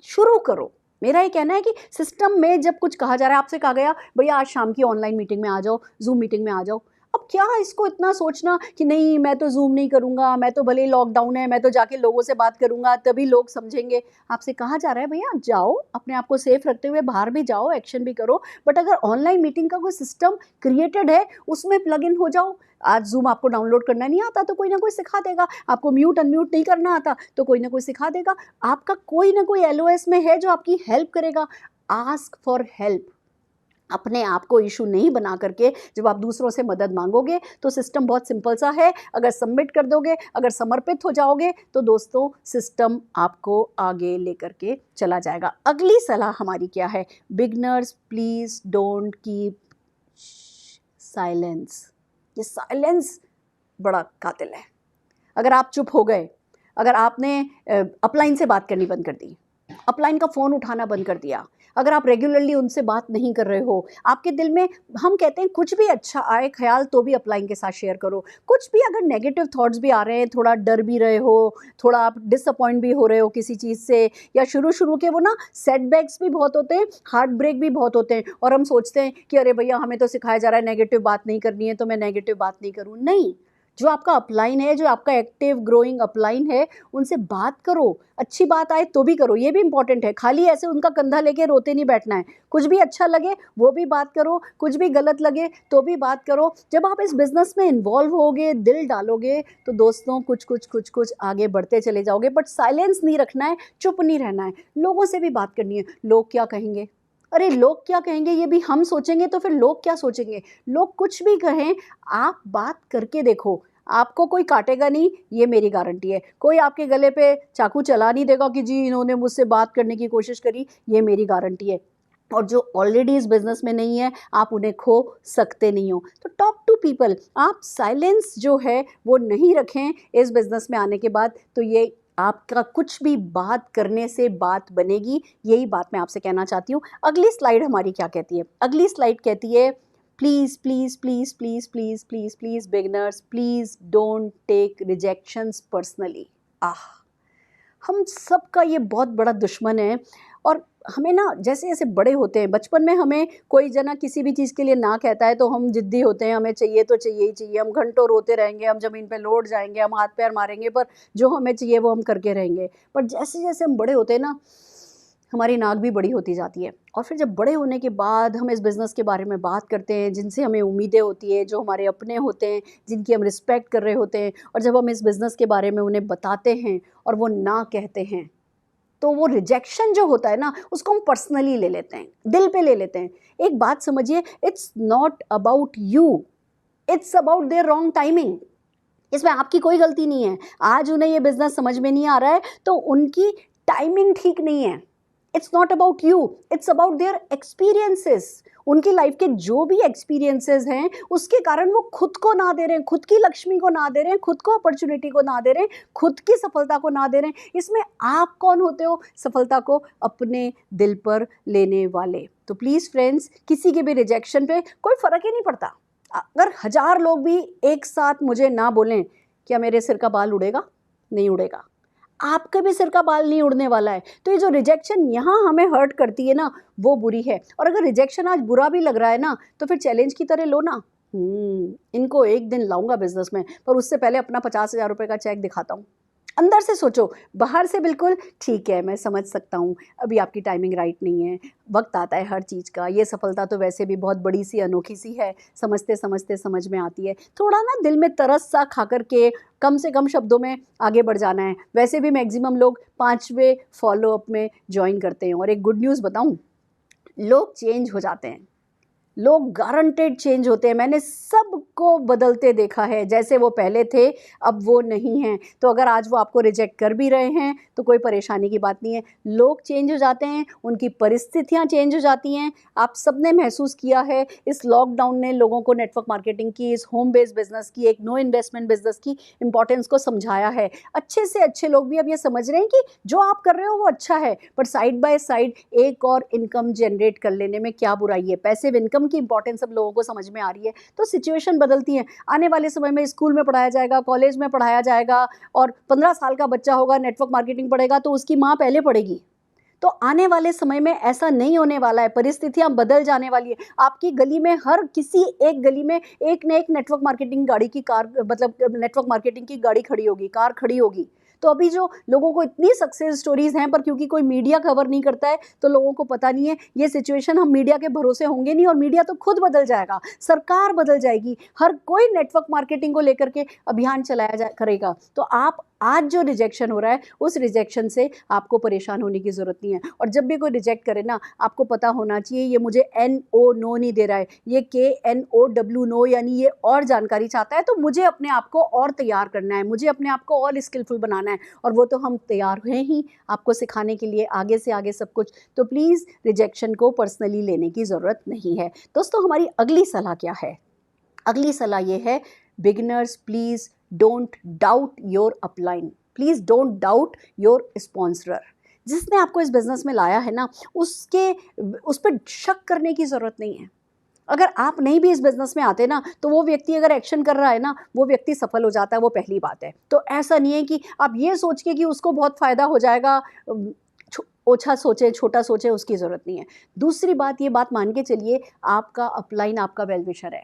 शुरू करो। मेरा ये कहना है कि सिस्टम में जब कुछ कहा जा रहा है, आपसे कहा गया भैया आज शाम की ऑनलाइन मीटिंग में आ जाओ, जूम मीटिंग में आ जाओ, अब क्या इसको इतना सोचना कि नहीं मैं तो जूम नहीं करूँगा, मैं तो भले ही लॉकडाउन है, मैं तो जाके लोगों से बात करूँगा तभी लोग समझेंगे। आपसे कहा जा रहा है भैया जाओ, अपने आप को सेफ रखते हुए बाहर भी जाओ, एक्शन भी करो, बट अगर ऑनलाइन मीटिंग का कोई सिस्टम क्रिएटेड है उसमें प्लग इन हो जाओ। आज जूम आपको डाउनलोड करना नहीं आता तो कोई ना कोई सिखा देगा, आपको म्यूट अनम्यूट नहीं करना आता तो कोई ना कोई सिखा देगा, आपका कोई ना कोई एलओएस में है जो आपकी हेल्प करेगा। Ask for help. अपने आप को इशू नहीं बना करके जब आप दूसरों से मदद मांगोगे तो सिस्टम बहुत सिंपल सा है, अगर सबमिट कर दोगे, अगर समर्पित हो जाओगे तो दोस्तों सिस्टम आपको आगे लेकर के चला जाएगा। अगली सलाह हमारी क्या है? Beginners please don't keep silence, ये साइलेंस बड़ा कातिल है। अगर आप चुप हो गए, अगर आपने अपलाइन से बात करनी बंद कर दी, अपलाइन का फ़ोन उठाना बंद कर दिया, अगर आप रेगुलरली उनसे बात नहीं कर रहे हो, आपके दिल में, हम कहते हैं कुछ भी अच्छा आए ख्याल तो भी अपलाइन के साथ शेयर करो। कुछ भी अगर नेगेटिव थॉट्स भी आ रहे हैं, थोड़ा डर भी रहे हो, थोड़ा आप डिसअपॉइंट भी हो रहे हो किसी चीज़ से, या शुरू के वो ना सेटबैक्स भी बहुत होते हैं, हार्ट ब्रेक भी बहुत होते हैं, और हम सोचते हैं कि अरे भैया हमें तो सिखाया जा रहा है नेगेटिव बात नहीं करनी है, तो मैं नेगेटिव बात नहीं करूँ। नहीं, जो आपका अपलाइन है, जो आपका एक्टिव ग्रोइंग अपलाइन है, उनसे बात करो। अच्छी बात आए तो भी करो, ये भी इंपॉर्टेंट है। खाली ऐसे उनका कंधा लेके रोते नहीं बैठना है। कुछ भी अच्छा लगे वो भी बात करो, कुछ भी गलत लगे तो भी बात करो। जब आप इस बिज़नेस में इन्वॉल्व होगे, दिल डालोगे, तो दोस्तों कुछ आगे बढ़ते चले जाओगे। बट साइलेंस नहीं रखना है, चुप नहीं रहना है, लोगों से भी बात करनी है। लोग क्या कहेंगे, अरे लोग क्या कहेंगे ये भी हम सोचेंगे तो फिर लोग क्या सोचेंगे। लोग कुछ भी कहें, आप बात करके देखो, आपको कोई काटेगा नहीं, ये मेरी गारंटी है। कोई आपके गले पे चाकू चला नहीं देगा कि जी इन्होंने मुझसे बात करने की कोशिश करी, ये मेरी गारंटी है। और जो ऑलरेडी इस बिज़नेस में नहीं है, आप उन्हें खो सकते नहीं हो। तो टॉक टू पीपल। आप साइलेंस जो है वो नहीं रखें इस बिज़नेस में आने के बाद, तो ये आपका कुछ भी बात करने से बात बनेगी। यही बात मैं आपसे कहना चाहती हूँ। अगली स्लाइड हमारी क्या कहती है? अगली स्लाइड कहती है, please please please please please please please beginners, please don't take rejections personally. हम सबका ये बहुत बड़ा दुश्मन है। और हमें ना जैसे जैसे बड़े होते हैं, बचपन में हमें कोई जना किसी भी चीज़ के लिए ना कहता है तो हम ज़िद्दी होते हैं, हमें चाहिए तो चाहिए ही चाहिए। हम घंटों रोते रहेंगे, हम ज़मीन पे लौट जाएंगे, हम हाथ पैर मारेंगे, पर जो हमें चाहिए वो हम करके रहेंगे। पर जैसे जैसे हम बड़े होते हैं ना, हमारी नाक भी बड़ी होती जाती है। और फिर जब बड़े होने के बाद हम इस बिज़नेस के बारे में बात करते हैं, जिनसे हमें उम्मीदें होती है, जो हमारे अपने होते हैं, जिनकी हम रिस्पेक्ट कर रहे होते हैं, और जब हम इस बिज़नेस के बारे में उन्हें बताते हैं और वो ना कहते हैं, तो वो रिजेक्शन जो होता है ना, उसको हम पर्सनली ले लेते हैं, दिल पे ले लेते हैं। एक बात समझिए, it's not about you, it's about their wrong timing. इसमें आपकी कोई गलती नहीं है। आज उन्हें ये बिज़नेस समझ में नहीं आ रहा है तो उनकी टाइमिंग ठीक नहीं है। It's not about you, it's about their experiences. उनकी लाइफ के जो भी एक्सपीरियंसेस हैं, उसके कारण वो खुद को ना दे रहे हैं, खुद की लक्ष्मी को ना दे रहे हैं, खुद को अपॉर्चुनिटी को ना दे रहे हैं, खुद की सफलता को ना दे रहे हैं। इसमें आप कौन होते हो? सफलता को अपने दिल पर लेने वाले। तो प्लीज़ फ्रेंड्स, किसी के भी रिजेक्शन पे कोई फ़र्क ही नहीं पड़ता। अगर 1000 लोग भी एक साथ मुझे ना बोलें, क्या मेरे सिर का बाल उड़ेगा? नहीं उड़ेगा। आपका भी सिर का बाल नहीं उड़ने वाला है। तो ये जो रिजेक्शन यहाँ हमें हर्ट करती है ना, वो बुरी है। और अगर रिजेक्शन आज बुरा भी लग रहा है ना, तो फिर चैलेंज की तरह लो ना। इनको एक दिन लाऊंगा बिजनेस में, पर उससे पहले अपना 50,000 रुपये का चेक दिखाता हूँ। अंदर से सोचो, बाहर से बिल्कुल ठीक है, मैं समझ सकता हूँ, अभी आपकी टाइमिंग राइट नहीं है, वक्त आता है हर चीज़ का। ये सफलता तो वैसे भी बहुत बड़ी सी अनोखी सी है, समझते समझते समझ में आती है। थोड़ा ना दिल में तरस सा खा कर के कम से कम शब्दों में आगे बढ़ जाना है। वैसे भी मैक्सिमम लोग 5वें फॉलोअप में ज्वाइन करते हैं। और एक गुड न्यूज़ बताऊँ, लोग चेंज हो जाते हैं, लोग गारंटेड चेंज होते हैं। मैंने सबको बदलते देखा है, जैसे वो पहले थे अब वो नहीं हैं। तो अगर आज वो आपको रिजेक्ट कर भी रहे हैं तो कोई परेशानी की बात नहीं है। लोग चेंज हो जाते हैं, उनकी परिस्थितियां चेंज हो जाती हैं। आप सबने महसूस किया है, इस लॉकडाउन ने लोगों को नेटवर्क मार्केटिंग की, इस होम बेस्ड बिजनेस की, एक नो इन्वेस्टमेंट बिजनेस की इंपॉर्टेंस को समझाया है। अच्छे से अच्छे लोग भी अब ये समझ रहे हैं कि जो आप कर रहे हो वो अच्छा है, पर साइड बाय साइड एक और इनकम जनरेट कर लेने में क्या बुराई है। पैसिव इनकम की इंपॉर्टेंस अब लोगों को समझ में आ रही है। तो सिचुएशन बदलती है। आने वाले समय में स्कूल में पढ़ाया जाएगा, कॉलेज में पढ़ाया जाएगा, और 15 साल का बच्चा होगा नेटवर्क मार्केटिंग पढ़ेगा तो उसकी माँ पहले पढ़ेगी। तो आने वाले समय में ऐसा नहीं होने वाला है, परिस्थितियां बदल जाने वाली है। आपकी गली में, हर किसी एक गली में एक न एक नेटवर्क मार्केटिंग गाड़ी की कार, मतलब नेटवर्क मार्केटिंग की गाड़ी खड़ी होगी, कार खड़ी होगी। तो अभी जो लोगों को इतनी सक्सेस स्टोरीज हैं, पर क्योंकि कोई मीडिया कवर नहीं करता है तो लोगों को पता नहीं है। ये सिचुएशन हम मीडिया के भरोसे होंगे नहीं, और मीडिया तो खुद बदल जाएगा, सरकार बदल जाएगी, हर कोई नेटवर्क मार्केटिंग को लेकर के अभियान चलाया करेगा। तो आप आज जो रिजेक्शन हो रहा है उस रिजेक्शन से आपको परेशान होने की ज़रूरत नहीं है। और जब भी कोई रिजेक्ट करे ना, आपको पता होना चाहिए ये मुझे NO नो नहीं दे रहा है, ये KNOW नो यानी ये और जानकारी चाहता है, तो मुझे अपने आप को और तैयार करना है, मुझे अपने आप को और स्किलफुल बनाना है, और वो तो हम तैयार हैं ही आपको सिखाने के लिए आगे से आगे सब कुछ। तो प्लीज़ रिजेक्शन को पर्सनली लेने की ज़रूरत नहीं है। दोस्तों, हमारी अगली सलाह क्या है? अगली सलाह ये है, beginners please don't doubt your upline, please don't doubt your sponsorer. जिसने आपको इस बिज़नेस में लाया है ना, उस पर शक करने की ज़रूरत नहीं है। अगर आप नहीं भी इस बिज़नेस में आते ना, तो वो व्यक्ति अगर एक्शन कर रहा है ना, वो व्यक्ति सफल हो जाता है, वो पहली बात है। तो ऐसा नहीं है कि आप ये सोच के कि उसको बहुत फ़ायदा हो जाएगा, ओछा सोचे, छोटा सोचे, उसकी ज़रूरत नहीं है। दूसरी बात, ये बात मान के चलिए, आपका अपलाइन आपका वेल विशर है,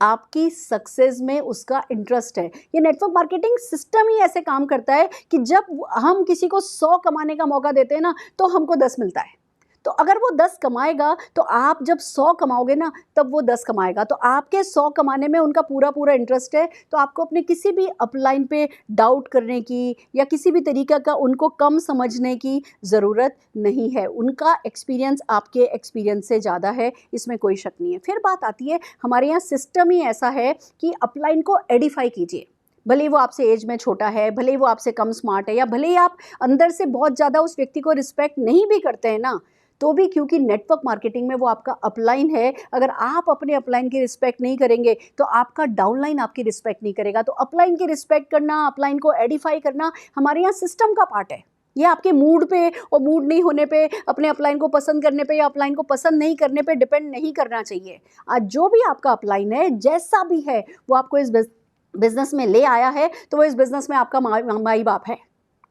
आपकी सक्सेस में उसका इंटरेस्ट है। ये नेटवर्क मार्केटिंग सिस्टम ही ऐसे काम करता है कि जब हम किसी को 100 कमाने का मौका देते हैं ना, तो हमको 10 मिलता है। तो अगर वो 10 कमाएगा, तो आप जब 100 कमाओगे ना, तब वो 10 कमाएगा। तो आपके 100 कमाने में उनका पूरा पूरा इंटरेस्ट है। तो आपको अपने किसी भी अपलाइन पे डाउट करने की या किसी भी तरीक़े का उनको कम समझने की ज़रूरत नहीं है। उनका एक्सपीरियंस आपके एक्सपीरियंस से ज़्यादा है, इसमें कोई शक नहीं है। फिर बात आती है, हमारे यहाँ सिस्टम ही ऐसा है कि अपलाइन को एडिफाई कीजिए। भले ही वो आपसे एज में छोटा है, भले ही वो आपसे कम स्मार्ट है, या भले ही आप अंदर से बहुत ज़्यादा उस व्यक्ति को रिस्पेक्ट नहीं भी करते हैं ना, तो भी क्योंकि नेटवर्क मार्केटिंग में वो आपका अपलाइन है, अगर आप अपने अपलाइन की रिस्पेक्ट नहीं करेंगे, तो आपका डाउनलाइन आपकी रिस्पेक्ट नहीं करेगा। तो अपलाइन की रिस्पेक्ट करना, अपलाइन को एडिफाई करना हमारे यहाँ सिस्टम का पार्ट है। ये आपके मूड पे और मूड नहीं होने पे, अपने अपलाइन को पसंद करने पे या अपलाइन को पसंद नहीं करने पे डिपेंड नहीं करना चाहिए। आज जो भी आपका अपलाइन है, जैसा भी है, वो आपको इस बिजनेस में ले आया है, तो वो इस बिजनेस में आपका माई बाप है,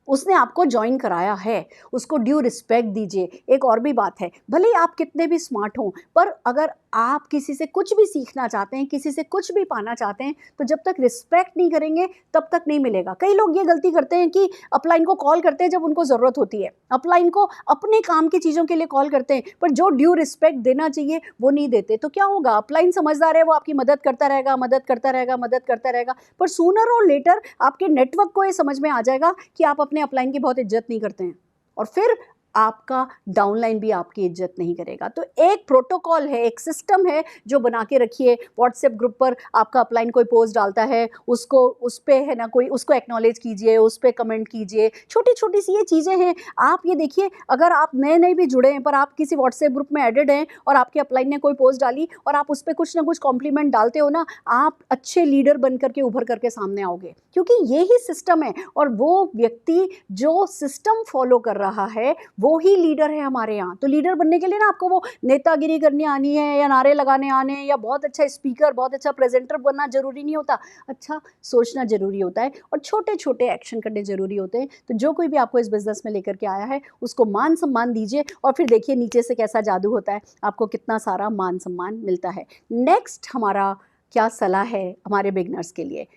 उसने आपको ज्वाइन कराया है, उसको ड्यू रिस्पेक्ट दीजिए। एक और भी बात है, भले ही आप कितने भी स्मार्ट हों, पर अगर आप किसी से कुछ भी सीखना चाहते हैं, किसी से कुछ भी पाना चाहते हैं, तो जब तक रिस्पेक्ट नहीं करेंगे तब तक नहीं मिलेगा। कई लोग ये गलती करते हैं कि अपलाइन को कॉल करते हैं जब उनको ज़रूरत होती है, अपलाइन को अपने काम की चीज़ों के लिए कॉल करते हैं, पर जो ड्यू रिस्पेक्ट देना चाहिए वो नहीं देते। तो क्या होगा? अपलाइन समझदार है, वो आपकी मदद करता रहेगा, मदद करता रहेगा, मदद करता रहेगा, पर सूनर और लेटर आपके नेटवर्क को ये समझ में आ जाएगा कि आप अपने अपलाइन की बहुत इज्जत नहीं करते हैं, और फिर आपका डाउनलाइन भी आपकी इज्जत नहीं करेगा। तो एक प्रोटोकॉल है, एक सिस्टम है जो बना के रखिए। व्हाट्सएप ग्रुप पर आपका अपलाइन कोई पोस्ट डालता है, उसको उस पे है ना, कोई उसको एक्नॉलेज कीजिए, उस पे कमेंट कीजिए। छोटी छोटी सी ये चीज़ें हैं। आप ये देखिए, अगर आप नए नए भी जुड़े हैं, पर आप किसी व्हाट्सएप ग्रुप में एडेड हैं और आपके अपलाइन ने कोई पोस्ट डाली और आप उस पर कुछ ना कुछ कॉम्प्लीमेंट डालते हो ना, आप अच्छे लीडर बन करके उभर करके सामने आओगे, क्योंकि ये ही सिस्टम है। और वो व्यक्ति जो सिस्टम फॉलो कर रहा है, वो ही लीडर है हमारे यहाँ। तो लीडर बनने के लिए ना आपको वो नेतागिरी करनी आनी है, या नारे लगाने आने हैं, या बहुत अच्छा स्पीकर, बहुत अच्छा प्रेजेंटर बनना जरूरी नहीं होता। अच्छा सोचना जरूरी होता है, और छोटे छोटे एक्शन करने जरूरी होते हैं। तो जो कोई भी आपको इस बिजनेस में लेकर के आया है, उसको मान सम्मान दीजिए, और फिर देखिए नीचे से कैसा जादू होता है, आपको कितना सारा मान सम्मान मिलता है। नेक्स्ट हमारा क्या सलाह है हमारे बिगनर्स के लिए?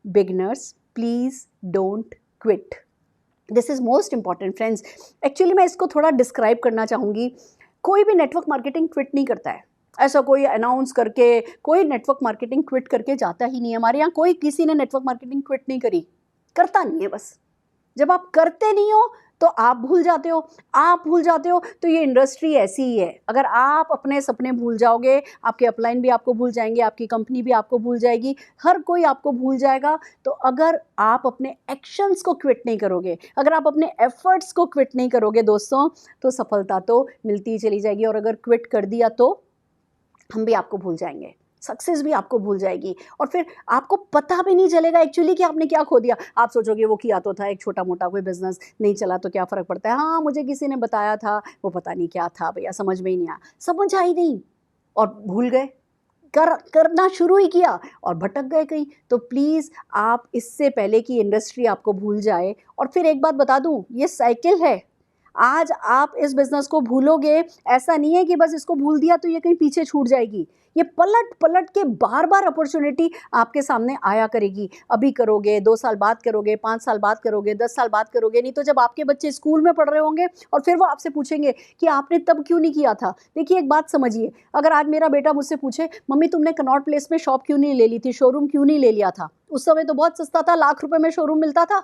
Beginners please don't quit. This is most important friends. Actually मैं इसको थोड़ा डिस्क्राइब करना चाहूँगी। कोई भी नेटवर्क मार्केटिंग क्विट नहीं करता है। ऐसा कोई अनाउंस करके कोई नेटवर्क मार्केटिंग क्विट करके जाता ही नहीं है। हमारे यहाँ कोई किसी ने नेटवर्क मार्केटिंग क्विट नहीं करी, करता नहीं है। बस जब आप करते नहीं हो तो आप भूल जाते हो। आप भूल जाते हो तो ये इंडस्ट्री ऐसी ही है। अगर आप अपने सपने भूल जाओगे, आपके अपलाइन भी आपको भूल जाएंगे, आपकी कंपनी भी आपको भूल जाएगी, हर कोई आपको भूल जाएगा। तो अगर आप अपने एक्शंस को क्विट नहीं करोगे, अगर आप अपने एफर्ट्स को क्विट नहीं करोगे दोस्तों, तो सफलता तो मिलती ही चली जाएगी। और अगर क्विट कर दिया तो हम भी आपको भूल जाएंगे, सक्सेस भी आपको भूल जाएगी, और फिर आपको पता भी नहीं चलेगा एक्चुअली कि आपने क्या खो दिया। आप सोचोगे वो किया तो था, एक छोटा मोटा कोई बिजनेस, नहीं चला तो क्या फ़र्क पड़ता है, हाँ मुझे किसी ने बताया था, वो पता नहीं क्या था भैया, समझ में ही नहीं आया, समझ आई नहीं, और भूल गए, करना शुरू ही किया और भटक गए कहीं। तो प्लीज़ आप इससे पहले कि इंडस्ट्री आपको भूल जाए, और फिर एक बात बता दूँ, ये साइकिल है। आज आप इस बिज़नेस को भूलोगे, ऐसा नहीं है कि बस इसको भूल दिया तो ये कहीं पीछे छूट जाएगी। ये पलट पलट के बार बार अपॉर्चुनिटी आपके सामने आया करेगी। अभी करोगे, 2 साल बाद करोगे, 5 साल बाद करोगे, 10 साल बाद करोगे, नहीं तो जब आपके बच्चे स्कूल में पढ़ रहे होंगे और फिर वो आपसे पूछेंगे कि आपने तब क्यों नहीं किया था। देखिए एक बात समझिए, अगर आज मेरा बेटा मुझसे पूछे, मम्मी तुमने कनॉट प्लेस में शॉप क्यों नहीं ले ली थी, शोरूम क्यों नहीं ले लिया था, उस समय तो बहुत सस्ता था, लाख रुपए में शोरूम मिलता था।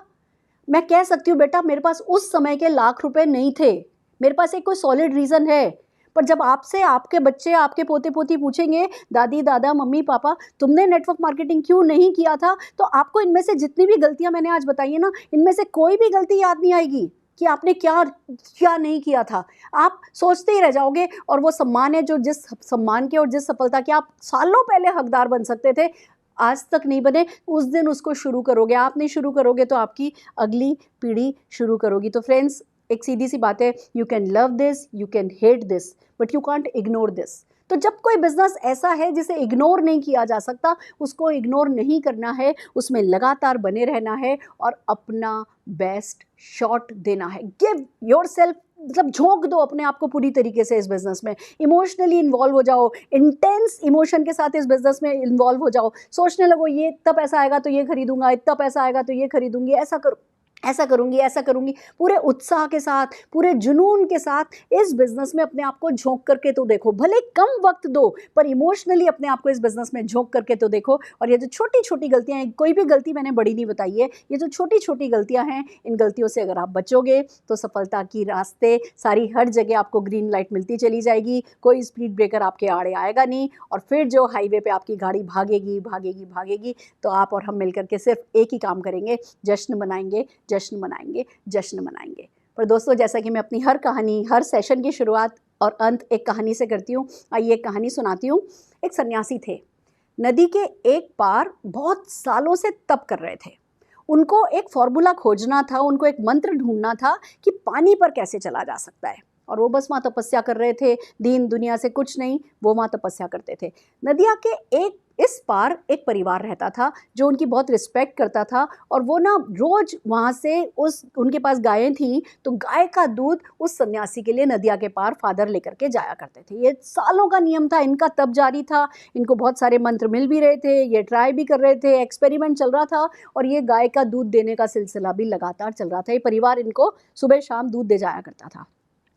मैं कह सकती हूँ बेटा मेरे पास उस समय के लाख रुपए नहीं थे, मेरे पास एक कोई सॉलिड रीज़न है। पर जब आपसे आपके बच्चे, आपके पोते पोती पूछेंगे, दादी दादा मम्मी पापा तुमने नेटवर्क मार्केटिंग क्यों नहीं किया था, तो आपको इनमें से जितनी भी गलतियां मैंने आज बताई है ना, इनमें से कोई भी गलती याद नहीं आएगी कि आपने क्या क्या नहीं किया था। आप सोचते ही रह जाओगे, और वो सम्मान है जो जिस सम्मान के और जिस सफलता के आप सालों पहले हकदार बन सकते थे, आज तक नहीं बने, उस दिन उसको शुरू करोगे। आप नहीं शुरू करोगे तो आपकी अगली पीढ़ी शुरू करोगी। तो फ्रेंड्स, एक सीधी सी बात है, you can love this, you can hate this, but you can't ignore this. तो जब कोई बिजनेस ऐसा है जिसे इग्नोर नहीं किया जा सकता, उसको इग्नोर नहीं करना है, उसमें लगातार बने रहना है और अपना बेस्ट शॉट देना है। गिव योरसेल्फ, मतलब झोंक दो अपने आप को पूरी तरीके से इस बिजनेस में, इमोशनली इन्वॉल्व हो जाओ, इंटेंस इमोशन के साथ इस बिजनेस में इन्वॉल्व हो जाओ। सोचने लगो ये इतना पैसा आएगा तो ये खरीदूंगा, इतना पैसा आएगा तो ये खरीदूंगी, ऐसा करूंगी, ऐसा करूंगी। पूरे उत्साह के साथ, पूरे जुनून के साथ इस बिजनेस में अपने आप को झोंक करके तो देखो। भले कम वक्त दो, पर इमोशनली अपने आप को इस बिजनेस में झोंक करके तो देखो। और ये जो छोटी छोटी गलतियां हैं, कोई भी गलती मैंने बड़ी नहीं बताई है, ये जो छोटी छोटी गलतियां हैं, इन गलतियों से अगर आप बचोगे तो सफलता की रास्ते सारी हर जगह आपको ग्रीन लाइट मिलती चली जाएगी, कोई स्पीड ब्रेकर आपके आड़े आएगा नहीं, और फिर जो हाईवे पे आपकी गाड़ी भागेगी भागेगी भागेगी, तो आप और हम मिलकर के सिर्फ एक ही काम करेंगे, जश्न मनाएंगे, जश्न मनाएंगे, जश्न मनाएंगे। पर दोस्तों, जैसा कि मैं अपनी हर कहानी, हर सेशन की शुरुआत और अंत एक कहानी से करती हूँ, आइए एक कहानी सुनाती हूँ। एक सन्यासी थे, नदी के एक पार बहुत सालों से तप कर रहे थे। उनको एक फॉर्मूला खोजना था, उनको एक मंत्र ढूंढना था कि पानी पर कैसे चला जा सकता है। और वो बस वहाँ तपस्या कर रहे थे, दीन दुनिया से कुछ नहीं, वो वहाँ तपस्या करते थे। नदिया के एक इस पार एक परिवार रहता था जो उनकी बहुत रिस्पेक्ट करता था, और वो ना रोज वहाँ से उनके पास गायें थी, तो गाय का दूध उस सन्यासी के लिए नदिया के पार फादर लेकर के जाया करते थे। ये सालों का नियम था, इनका तप जारी था, इनको बहुत सारे मंत्र मिल भी रहे थे, ये ट्राई भी कर रहे थे, एक्सपेरिमेंट चल रहा था, और ये गाय का दूध देने का सिलसिला भी लगातार चल रहा था। ये परिवार इनको सुबह शाम दूध दे जाया करता था।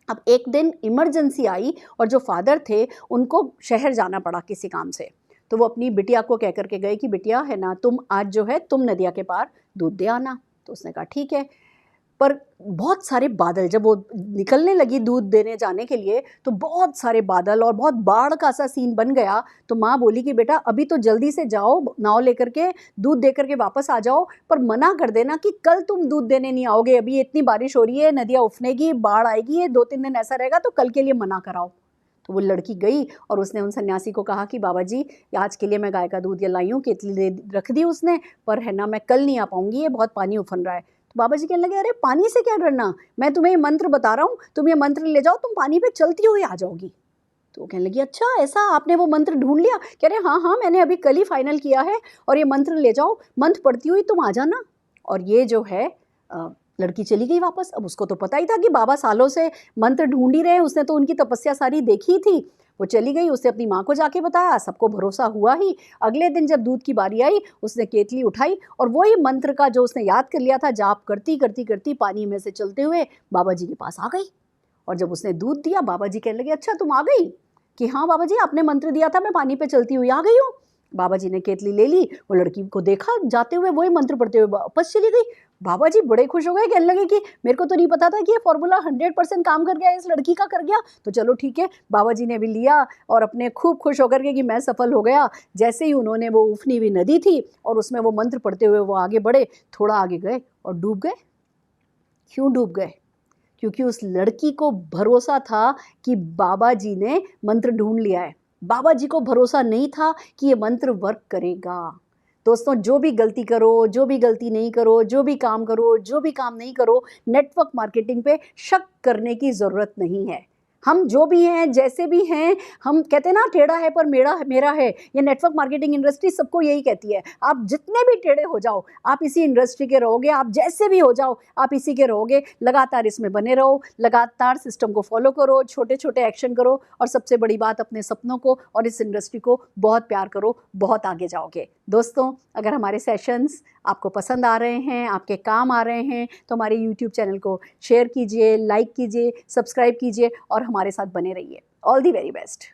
अब एक दिन इमरजेंसी आई, और जो फादर थे उनको शहर जाना पड़ा किसी काम से। तो वो अपनी बिटिया को कह करके गए कि बिटिया है ना, तुम आज जो है तुम नदिया के पार दूध दे आना। तो उसने कहा ठीक है। पर बहुत सारे बादल, जब वो निकलने लगी दूध देने जाने के लिए, तो बहुत सारे बादल और बहुत बाढ़ का सा सीन बन गया। तो माँ बोली कि बेटा अभी तो जल्दी से जाओ, नाव लेकर के दूध दे करके वापस आ जाओ, पर मना कर देना कि कल तुम दूध देने नहीं आओगे, अभी इतनी बारिश हो रही है, नदियाँ उफनेगी, बाढ़ आएगी, ये 2-3 दिन ऐसा रहेगा, तो कल के लिए मना कराओ। तो वो लड़की गई और उसने उन सन्यासी को कहा कि बाबा जी, आज के लिए मैं गाय का दूध ये लाई हूँ, केतली रख दी उसने, पर है ना मैं कल नहीं आ पाऊंगी, ये बहुत पानी उफन रहा है। तो बाबा जी कहने लगे, अरे पानी से क्या डरना, मैं तुम्हें ये मंत्र बता रहा हूँ, तुम ये मंत्र ले जाओ, तुम पानी पे चलती हुई आ जाओगी। तो वो कहने लगी, अच्छा ऐसा, आपने वो मंत्र ढूंढ लिया? कह रहे हाँ हाँ, मैंने अभी कल ही फाइनल किया है, और ये मंत्र ले जाओ, मंत्र पढ़ती हुई तुम आ जाना। और ये जो है लड़की चली गई वापस। अब उसको तो पता ही था कि बाबा सालों से मंत्र ढूंढ ही रहे हैं, उसने तो उनकी तपस्या सारी देखी थी। वो चली गई, उसने अपनी माँ को जाके बताया, सबको भरोसा हुआ ही। अगले दिन जब दूध की बारी आई, उसने केतली उठाई और वही मंत्र का जो उसने याद कर लिया था, जाप करती करती करती पानी में से चलते हुए बाबा जी के पास आ गई। और जब उसने दूध दिया, बाबा जी कहने लगे, अच्छा तुम आ गई? कि हाँ बाबा जी, आपने मंत्र दिया था, मैं पानी पे चलती हुई आ गई हूँ। बाबा जी ने केतली ले ली, वो लड़की को देखा जाते हुए, वही मंत्र पढ़ते हुए वापस चली गई। बाबा जी बड़े खुश हो गए, कहने लगे कि मेरे को तो नहीं पता था कि ये फॉर्मूला 100% काम कर गया, इस लड़की का कर गया, तो चलो ठीक है। बाबा जी ने भी लिया और अपने खूब खुश होकर के कि मैं सफल हो गया। जैसे ही उन्होंने वो उफनी हुई नदी थी और उसमें वो मंत्र पढ़ते हुए वो आगे बढ़े, थोड़ा आगे गए और डूब गए। क्यों डूब गए? क्योंकि उस लड़की को भरोसा था कि बाबा जी ने मंत्र ढूंढ लिया है। बाबा जी को भरोसा नहीं था कि ये मंत्र वर्क करेगा। दोस्तों, जो भी गलती करो, जो भी गलती नहीं करो, जो भी काम करो, जो भी काम नहीं करो, नेटवर्क मार्केटिंग पे शक करने की ज़रूरत नहीं है। हम जो भी हैं, जैसे भी हैं, हम कहते हैं ना, टेढ़ा है पर मेरा है। ये नेटवर्क मार्केटिंग इंडस्ट्री सबको यही कहती है। आप जितने भी टेढ़े हो जाओ, आप इसी इंडस्ट्री के रहोगे, आप जैसे भी हो जाओ, आप इसी के रहोगे। लगातार इसमें बने रहो, लगातार सिस्टम को फॉलो करो, छोटे छोटे एक्शन करो, और सबसे बड़ी बात, अपने सपनों को और इस इंडस्ट्री को बहुत प्यार करो, बहुत आगे जाओगे। दोस्तों, अगर हमारे सेशंस आपको पसंद आ रहे हैं, आपके काम आ रहे हैं, तो हमारे YouTube चैनल को शेयर कीजिए, लाइक कीजिए, सब्सक्राइब कीजिए और हमारे साथ बने रहिए। All the very best.